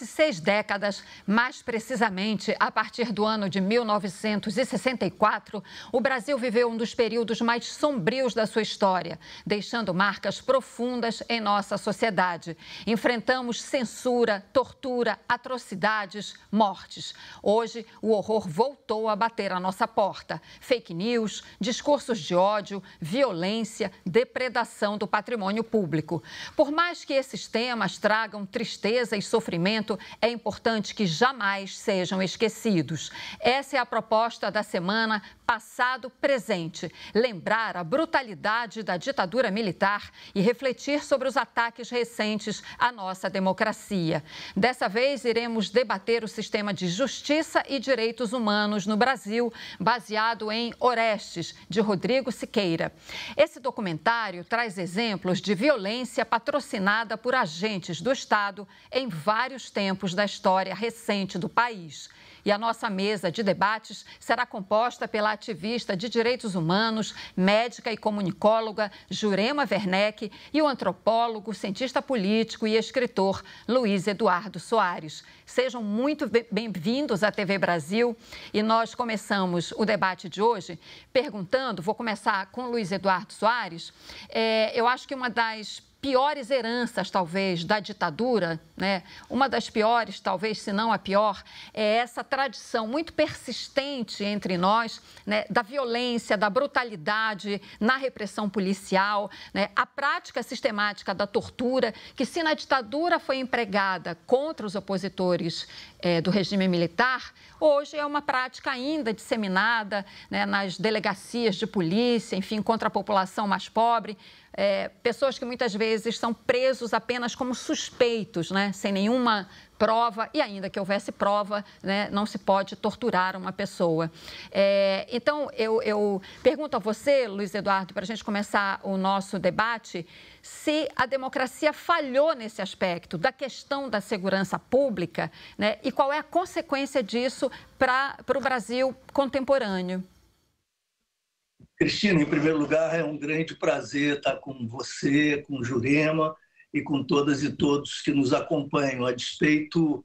quase 6 décadas, mais precisamente a partir do ano de 1964, o Brasil viveu um dos períodos mais sombrios da sua história, deixando marcas profundas em nossa sociedade. Enfrentamos censura, tortura, atrocidades, mortes. Hoje, o horror voltou a bater à nossa porta. Fake news, discursos de ódio, violência, depredação do patrimônio público. Por mais que esses temas tragam tristeza e sofrimento, é importante que jamais sejam esquecidos. Essa é a proposta da semana Passado Presente. Lembrar a brutalidade da ditadura militar e refletir sobre os ataques recentes à nossa democracia. Dessa vez, iremos debater o sistema de justiça e direitos humanos no Brasil, baseado em Orestes, de Rodrigo Siqueira. Esse documentário traz exemplos de violência patrocinada por agentes do Estado em vários tempos da história recente do país. E a nossa mesa de debates será composta pela ativista de direitos humanos, médica e comunicóloga Jurema Werneck e o antropólogo, cientista político e escritor Luiz Eduardo Soares. Sejam muito bem-vindos à TV Brasil e nós começamos o debate de hoje perguntando, vou começar com Luiz Eduardo Soares, eu acho que uma das piores heranças, talvez, da ditadura, né? Uma das piores, talvez, se não a pior, é essa tradição muito persistente entre nós, né? Da violência, da brutalidade na repressão policial, né? A prática sistemática da tortura, que se na ditadura foi empregada contra os opositores do regime militar, hoje é uma prática ainda disseminada, né? Nas delegacias de polícia, enfim, contra a população mais pobre. Pessoas que muitas vezes são presos apenas como suspeitos, né? Sem nenhuma prova, e ainda que houvesse prova, né, não se pode torturar uma pessoa. Então, eu pergunto a você, Luiz Eduardo, para a gente começar o nosso debate, se a democracia falhou nesse aspecto da questão da segurança pública, né, e qual é a consequência disso para o Brasil contemporâneo. Cristina, em primeiro lugar, é um grande prazer estar com você, com Jurema e com todas e todos que nos acompanham, a despeito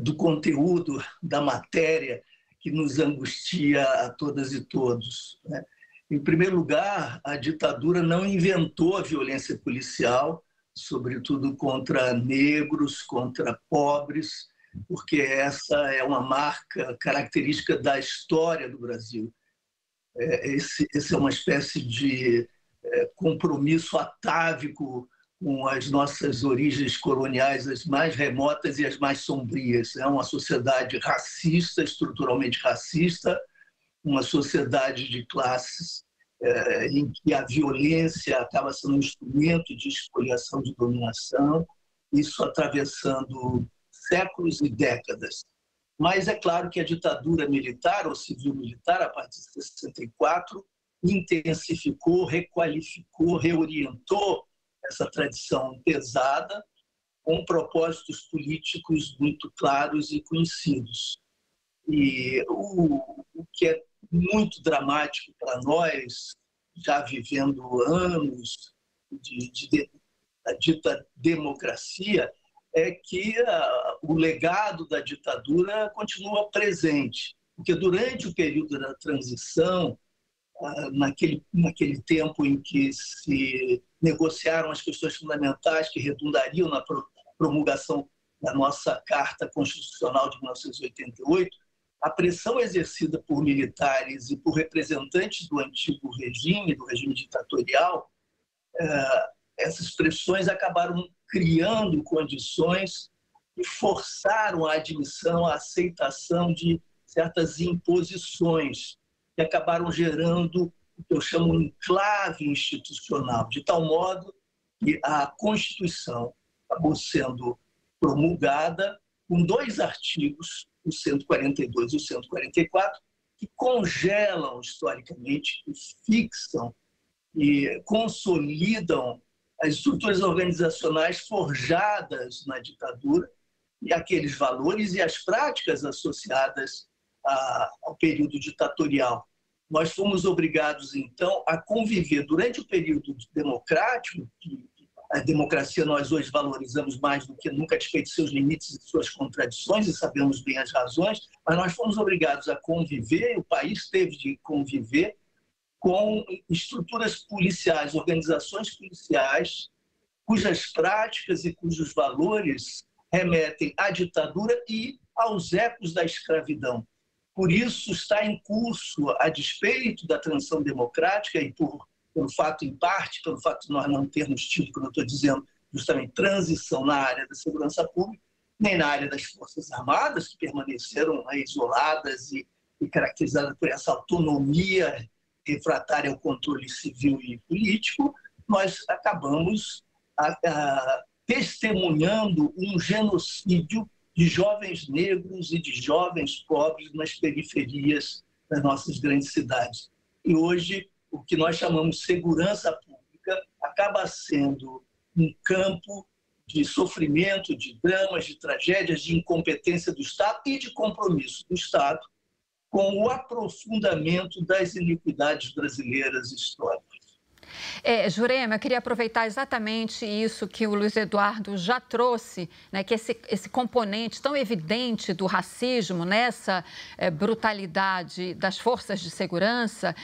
do conteúdo da matéria que nos angustia a todas e todos, né? Em primeiro lugar, a ditadura não inventou a violência policial, sobretudo contra negros, contra pobres, porque essa é uma marca característica da história do Brasil. Esse é uma espécie de compromisso atávico com as nossas origens coloniais, as mais remotas e as mais sombrias. É uma sociedade racista, estruturalmente racista, uma sociedade de classes em que a violência acaba sendo um instrumento de espoliação, de dominação, isso atravessando séculos e décadas. Mas é claro que a ditadura militar ou civil-militar, a partir de 64, intensificou, requalificou, reorientou essa tradição pesada com propósitos políticos muito claros e conhecidos. E o que é muito dramático para nós, já vivendo anos da dita democracia, é que o legado da ditadura continua presente, porque durante o período da transição, naquele tempo em que se negociaram as questões fundamentais que redundariam na promulgação da nossa Carta Constitucional de 1988, a pressão exercida por militares e por representantes do antigo regime, do regime ditatorial, essas pressões acabaram criando condições que forçaram a admissão, a aceitação de certas imposições que acabaram gerando o que eu chamo de enclave institucional, de tal modo que a Constituição acabou sendo promulgada com 2 artigos, o 142 e o 144, que congelam historicamente, que fixam e consolidam as estruturas organizacionais forjadas na ditadura e aqueles valores e as práticas associadas ao período ditatorial. Nós fomos obrigados, então, a conviver durante o período democrático, que A democracia nós hoje valorizamos mais do que nunca, a despeito de seus limites e suas contradições, e sabemos bem as razões, mas nós fomos obrigados a conviver, o país teve de conviver com estruturas policiais, organizações policiais, cujas práticas e cujos valores remetem à ditadura e aos ecos da escravidão. Por isso está em curso, a despeito da transição democrática e pelo fato, em parte, pelo fato de nós não termos tido, como eu estou dizendo, justamente transição na área da segurança pública, nem na área das Forças Armadas, que permaneceram isoladas e caracterizadas por essa autonomia refratária ao controle civil e político, nós acabamos testemunhando um genocídio de jovens negros e de jovens pobres nas periferias das nossas grandes cidades. E hoje, o que nós chamamos de segurança pública acaba sendo um campo de sofrimento, de dramas, de tragédias, de incompetência do Estado e de compromisso do Estado com o aprofundamento das iniquidades brasileiras históricas. Jurema, eu queria aproveitar exatamente isso que o Luiz Eduardo já trouxe, né, que esse componente tão evidente do racismo nessa brutalidade das forças de segurança.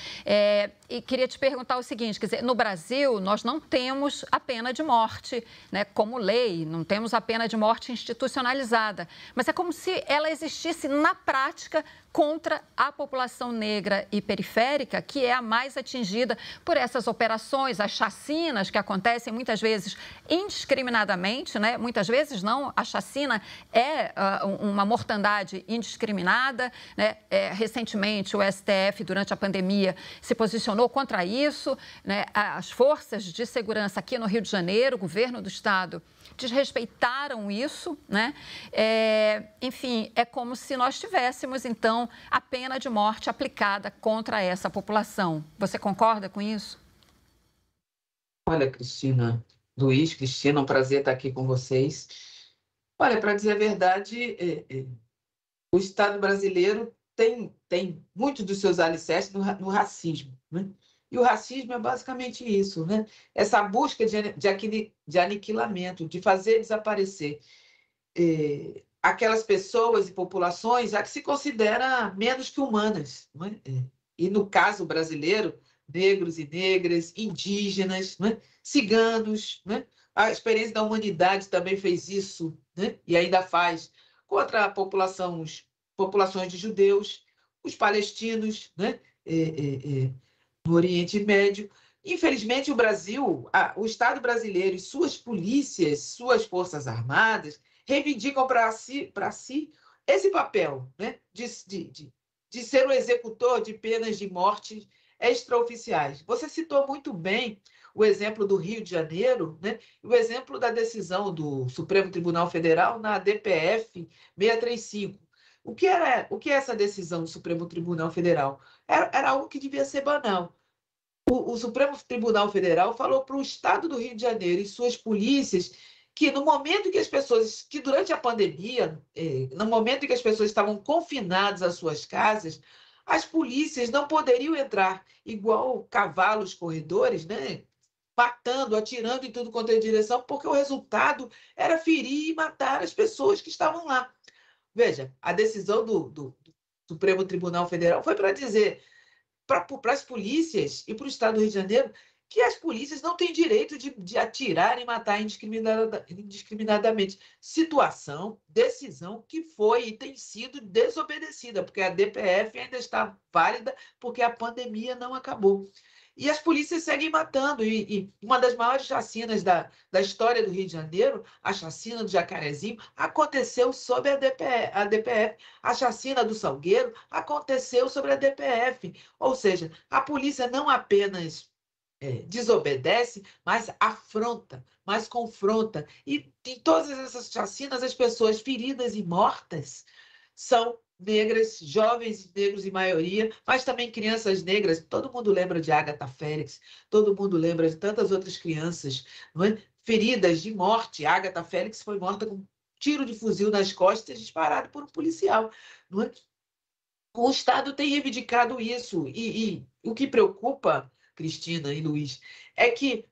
E queria te perguntar o seguinte, quer dizer, no Brasil nós não temos a pena de morte, né, como lei, não temos a pena de morte institucionalizada, mas é como se ela existisse na prática contra a população negra e periférica, que é a mais atingida por essas operações, as chacinas que acontecem muitas vezes indiscriminadamente, né? Muitas vezes não, a chacina é uma mortandade indiscriminada, né? Recentemente o STF, durante a pandemia, se posicionou contra isso, né? As forças de segurança aqui no Rio de Janeiro, o governo do estado, desrespeitaram isso, né? Enfim, é como se nós tivéssemos, então, a pena de morte aplicada contra essa população. Você concorda com isso? Olha, Cristina, um prazer estar aqui com vocês. Olha, para dizer a verdade, o Estado brasileiro tem muitos dos seus alicerces no racismo, né? E o racismo é basicamente isso, né? Essa busca de aniquilamento, de fazer desaparecer aquelas pessoas e populações a que se considera menos que humanas, não é? E no caso brasileiro, negros e negras, indígenas, não é? Ciganos, não é? A experiência da humanidade também fez isso, né? E ainda faz contra populações de judeus, os palestinos, né? No Oriente Médio. Infelizmente, o Brasil, o Estado brasileiro e suas polícias, suas forças armadas, reivindicam para si esse papel, né? de ser o executor de penas de morte extraoficiais. Você citou muito bem o exemplo do Rio de Janeiro, né? O exemplo da decisão do Supremo Tribunal Federal na DPF 635. O que é essa decisão do Supremo Tribunal Federal? Era algo que devia ser banal. O Supremo Tribunal Federal falou para o Estado do Rio de Janeiro e suas polícias que no momento que durante a pandemia, no momento em que as pessoas estavam confinadas às suas casas, as polícias não poderiam entrar igual cavalos corredores, né? Matando, atirando em tudo quanto é direção, porque o resultado era ferir e matar as pessoas que estavam lá. Veja, a decisão do Supremo Tribunal Federal foi para dizer para as polícias e para o Estado do Rio de Janeiro que as polícias não têm direito de atirar e matar indiscriminadamente. Decisão que foi e tem sido desobedecida, porque a DPF ainda está válida porque a pandemia não acabou. E as polícias seguem matando. E uma das maiores chacinas da história do Rio de Janeiro, a chacina do Jacarezinho, aconteceu sob a DPF. A chacina do Salgueiro aconteceu sobre a DPF. Ou seja, a polícia não apenas desobedece, mas afronta, mas confronta. E em todas essas chacinas, as pessoas feridas e mortas são negras, jovens negros em maioria, mas também crianças negras. Todo mundo lembra de Agatha Félix, todo mundo lembra de tantas outras crianças, não é? Feridas de morte. Agatha Félix foi morta com um tiro de fuzil nas costas disparado por um policial, não é? O Estado tem reivindicado isso e o que preocupa, Cristina e Luiz, é que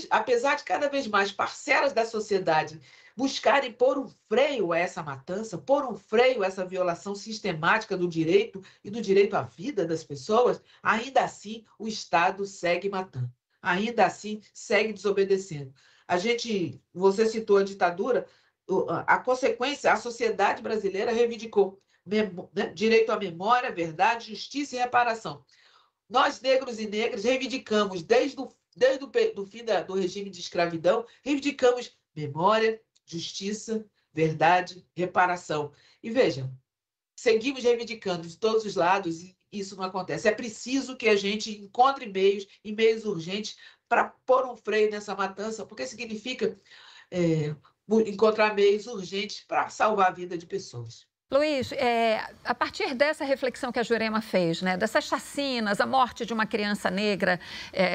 apesar de cada vez mais parcelas da sociedade buscarem pôr um freio a essa matança, pôr um freio a essa violação sistemática do direito e do direito à vida das pessoas, ainda assim o Estado segue matando, ainda assim segue desobedecendo. Você citou a ditadura, a consequência, a sociedade brasileira reivindicou direito à memória, verdade, justiça e reparação. Nós, negros e negras, reivindicamos, desde o fim do regime de escravidão, reivindicamos memória, justiça, verdade, reparação. E vejam, seguimos reivindicando de todos os lados e isso não acontece. É preciso que a gente encontre meios urgentes para pôr um freio nessa matança, porque significa encontrar meios urgentes para salvar a vida de pessoas. Luiz, a partir dessa reflexão que a Jurema fez, né, dessas chacinas, a morte de uma criança negra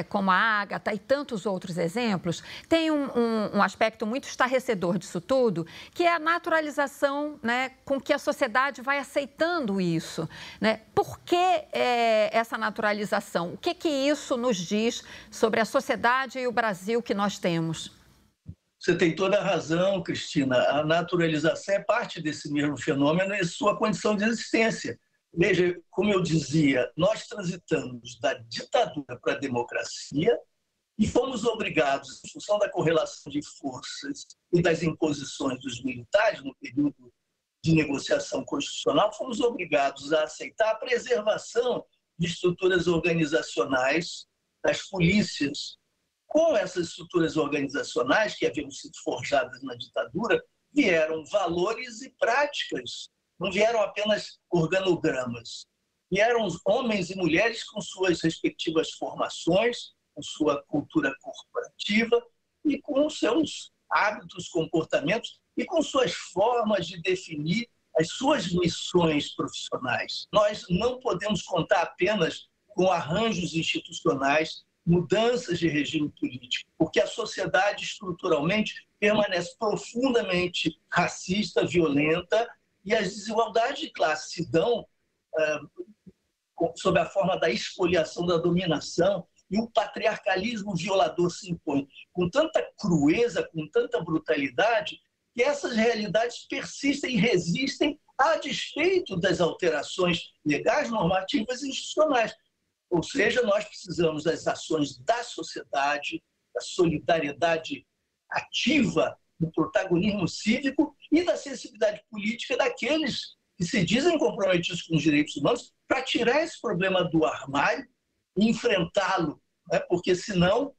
como a Ágata e tantos outros exemplos, tem um aspecto muito estarrecedor disso tudo, que é a naturalização, né, com que a sociedade vai aceitando isso, né? Por que essa naturalização? O que isso nos diz sobre a sociedade e o Brasil que nós temos? Você tem toda a razão, Cristina. A naturalização é parte desse mesmo fenômeno e sua condição de existência. Veja, como eu dizia, nós transitamos da ditadura para a democracia e fomos obrigados, em função da correlação de forças e das imposições dos militares no período de negociação constitucional, fomos obrigados a aceitar a preservação de estruturas organizacionais das polícias. Com essas estruturas organizacionais que haviam sido forjadas na ditadura, vieram valores e práticas, não vieram apenas organogramas. Vieram homens e mulheres com suas respectivas formações, com sua cultura corporativa e com seus hábitos, comportamentos e com suas formas de definir as suas missões profissionais. Nós não podemos contar apenas com arranjos institucionais, mudanças de regime político, porque a sociedade estruturalmente permanece profundamente racista, violenta, e as desigualdades de classe se dão sob a forma da expoliação, da dominação, e o patriarcalismo violador se impõe com tanta crueza, com tanta brutalidade, que essas realidades persistem e resistem a despeito das alterações legais, normativas e institucionais. Ou seja, nós precisamos das ações da sociedade, da solidariedade ativa, do protagonismo cívico e da sensibilidade política daqueles que se dizem comprometidos com os direitos humanos para tirar esse problema do armário e enfrentá-lo, né? Porque senão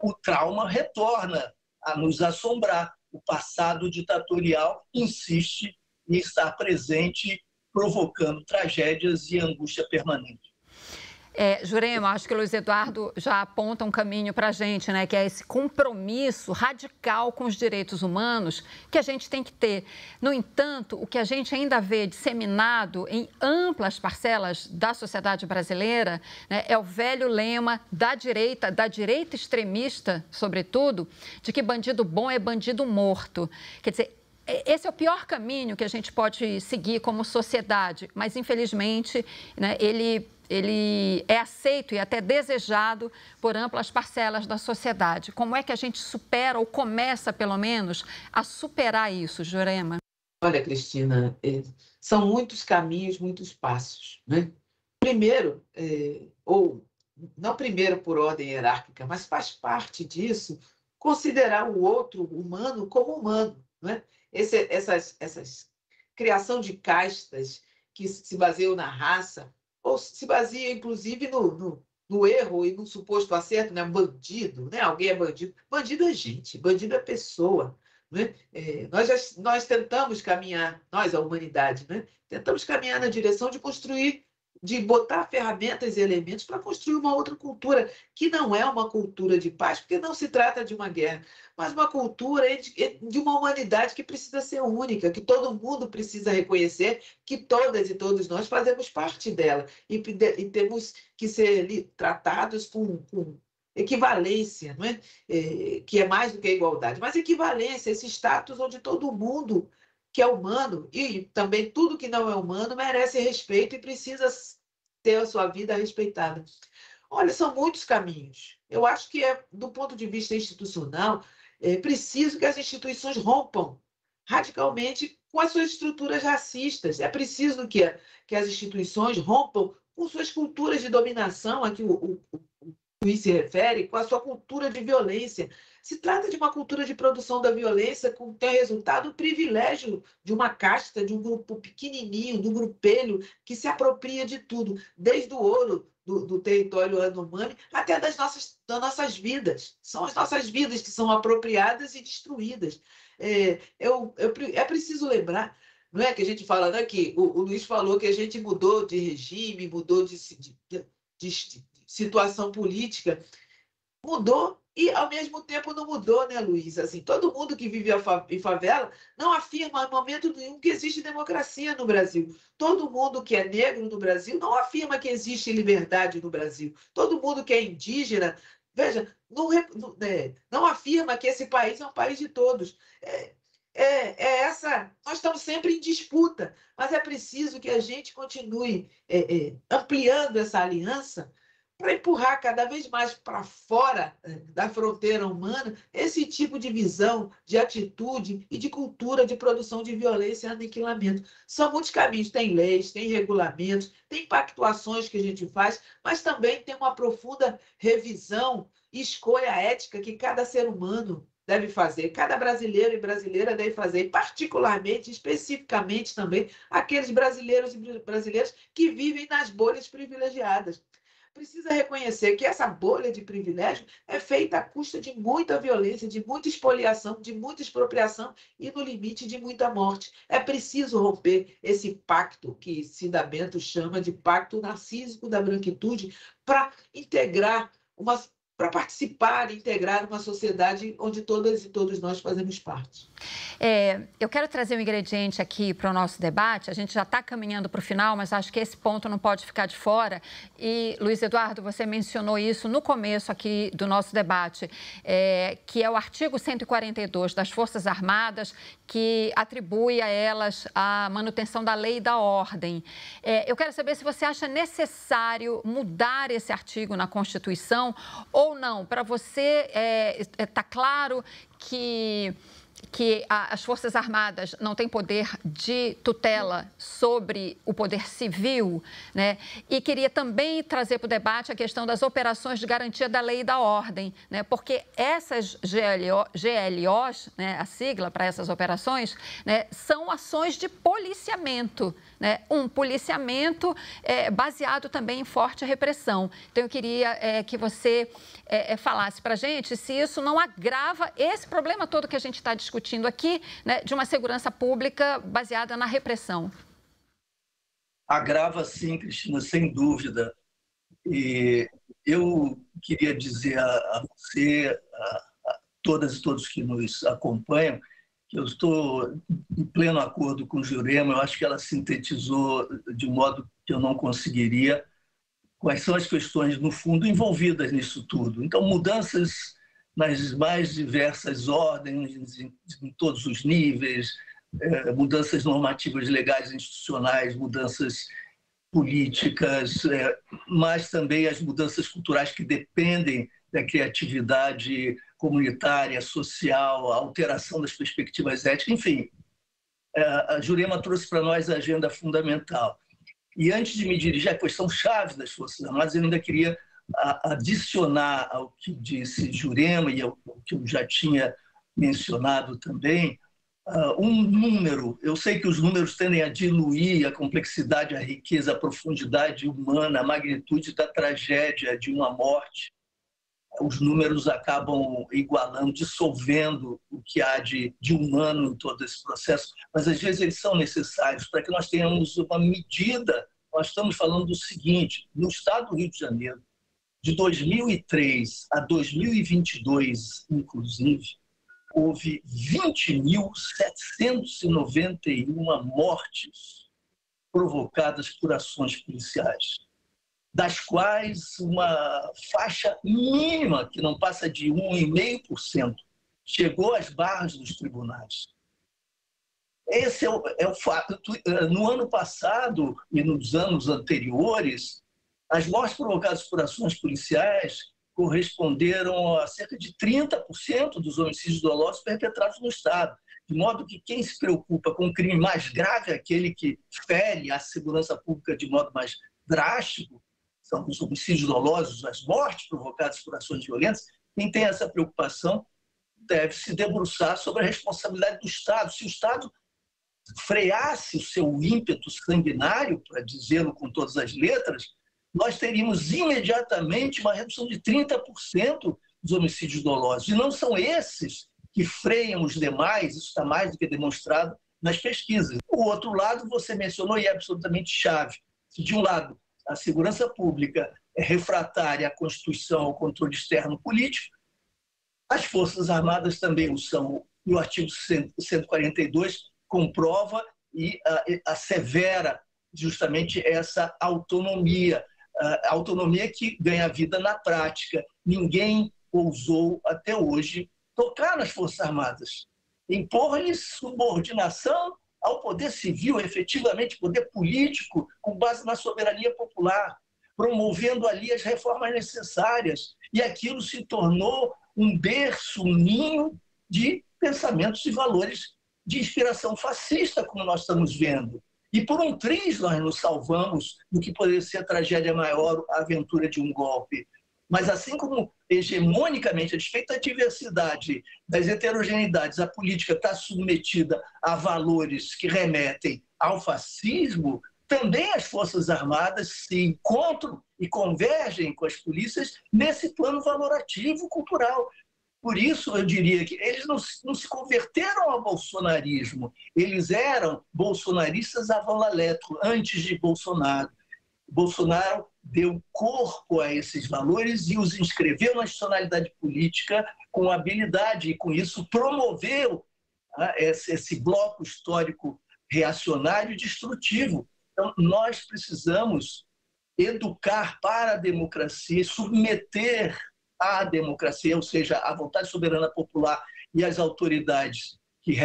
o trauma retorna a nos assombrar. O passado ditatorial insiste em estar presente, provocando tragédias e angústia permanente. Jurema, acho que o Luiz Eduardo já aponta um caminho para a gente, né? Que é esse compromisso radical com os direitos humanos que a gente tem que ter. No entanto, o que a gente ainda vê disseminado em amplas parcelas da sociedade brasileira, né, é o velho lema da direita extremista, sobretudo, de que bandido bom é bandido morto. Quer dizer, esse é o pior caminho que a gente pode seguir como sociedade, mas, infelizmente, né, ele é aceito e até desejado por amplas parcelas da sociedade. Como é que a gente supera, ou começa, pelo menos, a superar isso, Jurema? Olha, Cristina, são muitos caminhos, muitos passos, né? Primeiro, ou não primeiro por ordem hierárquica, mas faz parte disso considerar o outro humano como humano, né? Essas criação de castas que se baseiam na raça, ou se baseia, inclusive, no erro e no suposto acerto, né? Bandido, né? Alguém é bandido. Bandido é gente, bandido é pessoa. Né? Nós tentamos caminhar, nós, a humanidade, né? Tentamos caminhar na direção de construir, de botar ferramentas e elementos para construir uma outra cultura, que não é uma cultura de paz, porque não se trata de uma guerra, mas uma cultura de uma humanidade que precisa ser única, que todo mundo precisa reconhecer que todas e todos nós fazemos parte dela e temos que ser tratados com equivalência, não é? Que é mais do que a igualdade, mas equivalência, esse status onde todo mundo que é humano e também tudo que não é humano merece respeito e precisa ter a sua vida respeitada. Olha, são muitos caminhos. Eu acho que, do ponto de vista institucional, é preciso que as instituições rompam radicalmente com as suas estruturas racistas. É preciso que as instituições rompam com suas culturas de dominação, a que o Luiz se refere, com a sua cultura de violência. Se trata de uma cultura de produção da violência com tem resultado o privilégio de uma casta, de um grupo pequenininho, do grupelho, que se apropria de tudo, desde o ouro do território Yanomami até das nossas vidas. São as nossas vidas que são apropriadas e destruídas. É preciso lembrar, não é que a gente fala, né, que o Luiz falou que a gente mudou de regime, mudou de situação política, mudou e, ao mesmo tempo, não mudou, né, Luiz? Assim, todo mundo que vive em favela não afirma em momento nenhum que existe democracia no Brasil. Todo mundo que é negro no Brasil não afirma que existe liberdade no Brasil. Todo mundo que é indígena, veja, não afirma que esse país é um país de todos. Nós estamos sempre em disputa, mas é preciso que a gente continue ampliando essa aliança para empurrar cada vez mais para fora da fronteira humana esse tipo de visão, de atitude e de cultura de produção de violência e aniquilamento. São muitos caminhos, tem leis, tem regulamentos, tem pactuações que a gente faz, mas também tem uma profunda revisão e escolha ética que cada ser humano deve fazer, cada brasileiro e brasileira deve fazer, e particularmente, especificamente também, aqueles brasileiros e brasileiras que vivem nas bolhas privilegiadas. Precisa reconhecer que essa bolha de privilégio é feita à custa de muita violência, de muita expoliação, de muita expropriação e, no limite, de muita morte. É preciso romper esse pacto que Cida Bento chama de pacto narcísico da branquitude para integrar para participar e integrar uma sociedade onde todas e todos nós fazemos parte. Eu quero trazer um ingrediente aqui para o nosso debate. A gente já está caminhando para o final, mas acho que esse ponto não pode ficar de fora. E, Luiz Eduardo, você mencionou isso no começo aqui do nosso debate, que é o artigo 142 das Forças Armadas, que atribui a elas a manutenção da lei e da ordem. Eu quero saber se você acha necessário mudar esse artigo na Constituição ou não. Para você, está claro que as Forças Armadas não têm poder de tutela sobre o poder civil, né? E queria também trazer para o debate a questão das operações de garantia da lei e da ordem, né? Porque essas GLOs, né, a sigla para essas operações, né, são ações de policiamento, né? Um policiamento baseado também em forte repressão. Então, eu queria que você falasse para a gente se isso não agrava esse problema todo que a gente está discutindo aqui, né, de uma segurança pública baseada na repressão. Agrava sim, Cristina, sem dúvida. E eu queria dizer a você, a todas e todos que nos acompanham, que eu estou em pleno acordo com Jurema. Eu acho que ela sintetizou de um modo que eu não conseguiria quais são as questões, no fundo, envolvidas nisso tudo. Então, mudanças nas mais diversas ordens, em todos os níveis, mudanças normativas, legais, institucionais, mudanças políticas, mas também as mudanças culturais que dependem da criatividade comunitária, social, a alteração das perspectivas éticas, enfim. A Jurema trouxe para nós a agenda fundamental. E antes de me dirigir à questão chave das Forças Armadas, eu ainda queria adicionar ao que disse Jurema e ao que eu já tinha mencionado também, um número. Eu sei que os números tendem a diluir a complexidade, a riqueza, a profundidade humana, a magnitude da tragédia de uma morte. Os números acabam igualando, dissolvendo o que há de humano em todo esse processo, mas às vezes eles são necessários para que nós tenhamos uma medida. Nós estamos falando do seguinte: no estado do Rio de Janeiro, de 2003 a 2022, inclusive, houve 20.791 mortes provocadas por ações policiais, das quais uma faixa mínima, que não passa de 1,5%, chegou às barras dos tribunais. Esse é o fato. No ano passado e nos anos anteriores, as mortes provocadas por ações policiais corresponderam a cerca de 30% dos homicídios dolosos perpetrados no Estado. De modo que quem se preocupa com o crime mais grave, aquele que fere a segurança pública de modo mais drástico, são os homicídios dolosos, as mortes provocadas por ações violentas, quem tem essa preocupação deve se debruçar sobre a responsabilidade do Estado. Se o Estado freasse o seu ímpeto sanguinário, para dizê-lo com todas as letras, nós teríamos imediatamente uma redução de 30% dos homicídios dolosos. E não são esses que freiam os demais, isso está mais do que demonstrado nas pesquisas. O outro lado, você mencionou, e é absolutamente chave. Se, de um lado, a segurança pública é refratária à Constituição, ao controle externo político, as Forças Armadas também o são. E o artigo 142 comprova e assevera justamente essa autonomia, a autonomia que ganha vida na prática. Ninguém ousou, até hoje, tocar nas Forças Armadas, impor-lhes subordinação ao poder civil, efetivamente poder político, com base na soberania popular, promovendo ali as reformas necessárias. E aquilo se tornou um berço, um ninho de pensamentos e valores de inspiração fascista, como nós estamos vendo. E por um triz nós nos salvamos do que poderia ser a tragédia maior, a aventura de um golpe. Mas assim como hegemonicamente, a despeito da diversidade, das heterogeneidades, a política está submetida a valores que remetem ao fascismo, também as Forças Armadas se encontram e convergem com as polícias nesse plano valorativo cultural. Por isso, eu diria que eles não se converteram ao bolsonarismo, eles eram bolsonaristas avant la lettre, antes de Bolsonaro. Bolsonaro deu corpo a esses valores e os inscreveu na institucionalidade política com habilidade, e com isso promoveu esse bloco histórico reacionário e destrutivo. Então, nós precisamos educar para a democracia, submeter à democracia, ou seja, à vontade soberana popular e às autoridades que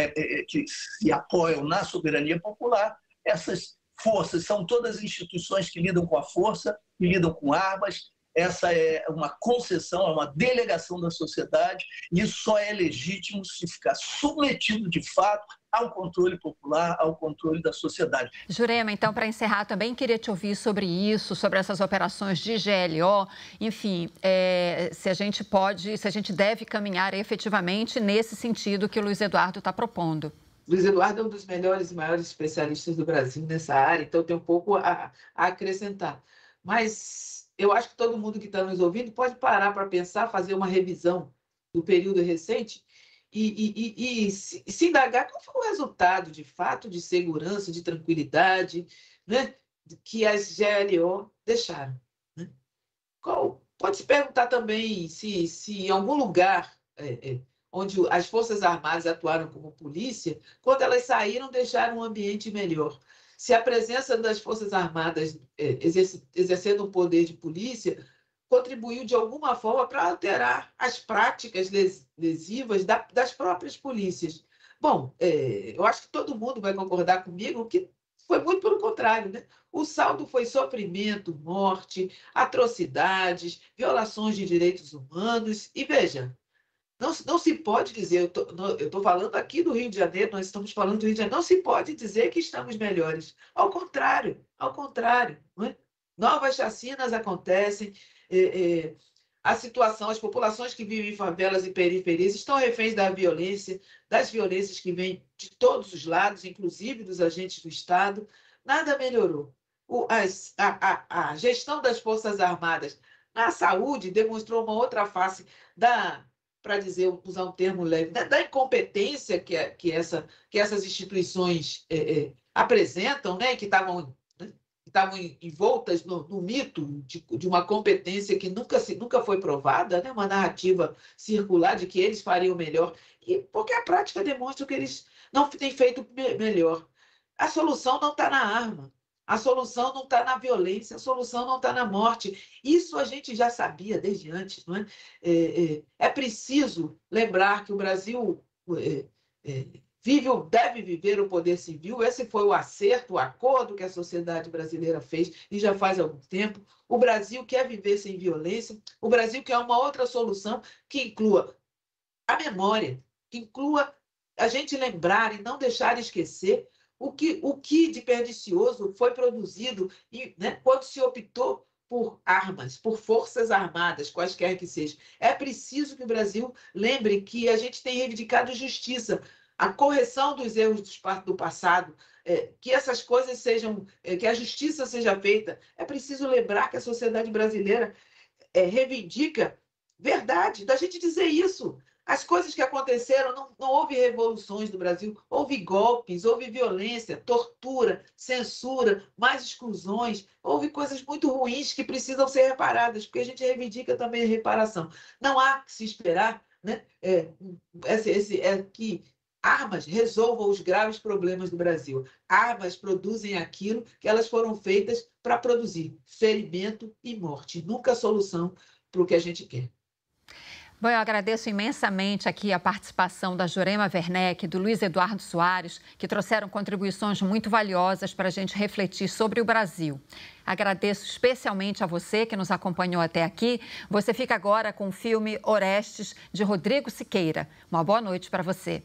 se apoiam na soberania popular. Essas forças são todas instituições que lidam com a força, que lidam com armas. Essa é uma concessão, é uma delegação da sociedade, e isso só é legítimo se ficar submetido, de fato, ao controle popular, ao controle da sociedade. Jurema, então, para encerrar, também queria te ouvir sobre isso, sobre essas operações de GLO, enfim, se a gente deve caminhar efetivamente nesse sentido que o Luiz Eduardo está propondo. Luiz Eduardo é um dos melhores e maiores especialistas do Brasil nessa área, então tem um pouco a acrescentar. Mas eu acho que todo mundo que está nos ouvindo pode parar para pensar, fazer uma revisão do período recente e se indagar qual foi o resultado, de fato, de segurança, de tranquilidade, né, que as GLO deixaram. Né? Pode se perguntar também se em algum lugar onde as Forças Armadas atuaram como polícia, quando elas saíram, deixaram um ambiente melhor. Se a presença das Forças Armadas exercendo o poder de polícia contribuiu de alguma forma para alterar as práticas lesivas das próprias polícias. Bom, eu acho que todo mundo vai concordar comigo que foi muito pelo contrário, né? O saldo foi sofrimento, morte, atrocidades, violações de direitos humanos. E veja, não se pode dizer, eu estou falando aqui do Rio de Janeiro, nós estamos falando do Rio de Janeiro, não se pode dizer que estamos melhores. Ao contrário. Não é? Novas chacinas acontecem, a situação, as populações que vivem em favelas e periferias estão reféns das violências que vêm de todos os lados, inclusive dos agentes do Estado. Nada melhorou. A gestão das Forças Armadas na saúde demonstrou uma outra face para usar um termo leve, da incompetência que essas instituições apresentam, né, que estavam envoltas no mito de uma competência que nunca foi provada, né, uma narrativa circular de que eles fariam melhor, porque a prática demonstra que eles não têm feito melhor. A solução não está na arma. A solução não está na violência, a solução não está na morte. Isso a gente já sabia desde antes, não é? É preciso lembrar que o Brasil deve viver o poder civil. Esse foi o acerto, o acordo que a sociedade brasileira fez e já faz algum tempo. O Brasil quer viver sem violência. O Brasil quer uma outra solução que inclua a memória, que inclua a gente lembrar e não deixar esquecer o que de pernicioso foi produzido né, quando se optou por armas, por forças armadas, quaisquer que sejam. É preciso que o Brasil lembre que a gente tem reivindicado justiça, a correção dos erros do passado, que essas coisas sejam, que a justiça seja feita. É preciso lembrar que a sociedade brasileira reivindica verdade, da gente dizer isso. As coisas que aconteceram, não houve revoluções no Brasil, houve golpes, houve violência, tortura, censura, mais exclusões, houve coisas muito ruins que precisam ser reparadas, porque a gente reivindica também a reparação. Não há que se esperar, né, que armas resolvam os graves problemas do Brasil. Armas produzem aquilo que elas foram feitas para produzir: ferimento e morte, nunca a solução para o que a gente quer. Bom, eu agradeço imensamente aqui a participação da Jurema Werneck e do Luiz Eduardo Soares, que trouxeram contribuições muito valiosas para a gente refletir sobre o Brasil. Agradeço especialmente a você que nos acompanhou até aqui. Você fica agora com o filme Orestes, de Rodrigo Siqueira. Uma boa noite para você.